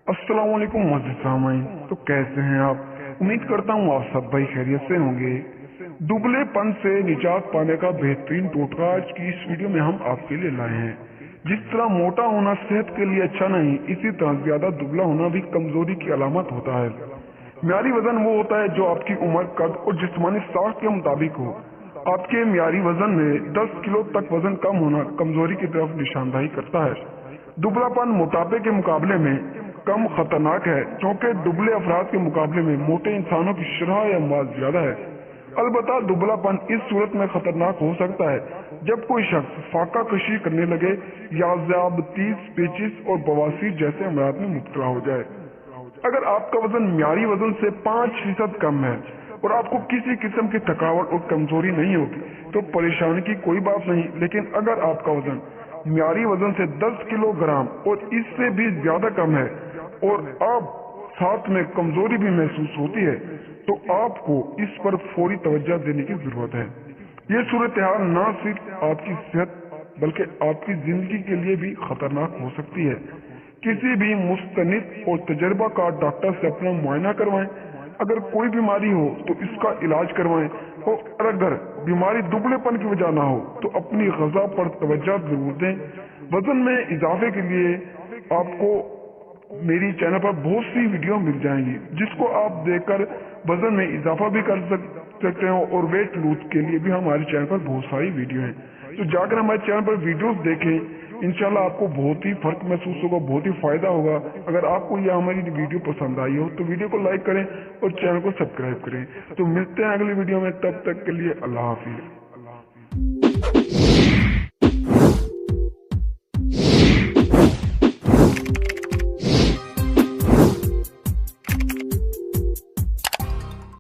अस्सलाम वालेकुम मस्जिद सामाइन। तो कैसे हैं आप? उम्मीद करता हूँ आप सब भाई खैरियत से होंगे। दुबलेपन से निजात पाने का बेहतरीन टोटका आज की इस वीडियो में हम आपके लिए लाए हैं। जिस तरह मोटा होना सेहत के लिए अच्छा नहीं, इसी तरह ज्यादा दुबला होना भी कमजोरी की अलामत होता है। म्यारी वजन वो होता है जो आपकी उम्र, कद और जिस्मानी साख के मुताबिक हो। आपके म्यारी वजन में 10 किलो तक वजन कम होना कमजोरी की तरफ निशानदही करता है। दुबलापन मोटापे के मुकाबले में कम खतरनाक है, क्योंकि दुबले अफराद के मुकाबले में मोटे इंसानों की शरह अमवात ज्यादा है। अलबत्ता दुबलापन इस सूरत में खतरनाक हो सकता है जब कोई शख्स फाका कशी करने लगे या ज़ियादतीस, पेचिस और बवासीर जैसे अमराज में मुब्तला हो जाए। अगर आपका वजन म्यारी वजन से 5% कम है और आपको किसी किस्म की थकावट और कमजोरी नहीं होगी तो परेशानी की कोई बात नहीं। लेकिन अगर आपका वजन म्यारी वजन से 10 किलोग्राम और इससे भी ज्यादा कम है और अब साथ में कमजोरी भी महसूस होती है तो आपको इस पर फौरी तवज्जो देने की जरूरत है। ये सूरत हाल न सिर्फ आपकी सेहत बल्कि आपकी जिंदगी के लिए भी खतरनाक हो सकती है। किसी भी मुस्तनिद और तजर्बाकार डॉक्टर से अपना मुआयना करवाएं। अगर कोई बीमारी हो तो इसका इलाज करवाएं और अगर बीमारी दुबलेपन की वजह ना हो तो अपनी ग़िज़ा पर तवज्जो जरूर दें। वजन में इजाफे के लिए आपको मेरी चैनल पर बहुत सी वीडियो मिल जाएंगी जिसको आप देखकर वजन में इजाफा भी कर सकते हो और वेट लूज के लिए भी हमारे चैनल पर बहुत सारी वीडियो हैं। तो जाकर हमारे चैनल पर वीडियोस देखें, इंशाल्लाह आपको बहुत ही फर्क महसूस होगा, बहुत ही फायदा होगा। अगर आपको यह हमारी वीडियो पसंद आई हो तो वीडियो को लाइक करें और चैनल को सब्सक्राइब करें। तो मिलते हैं अगली वीडियो में, तब तक के लिए अल्लाह हाफिज।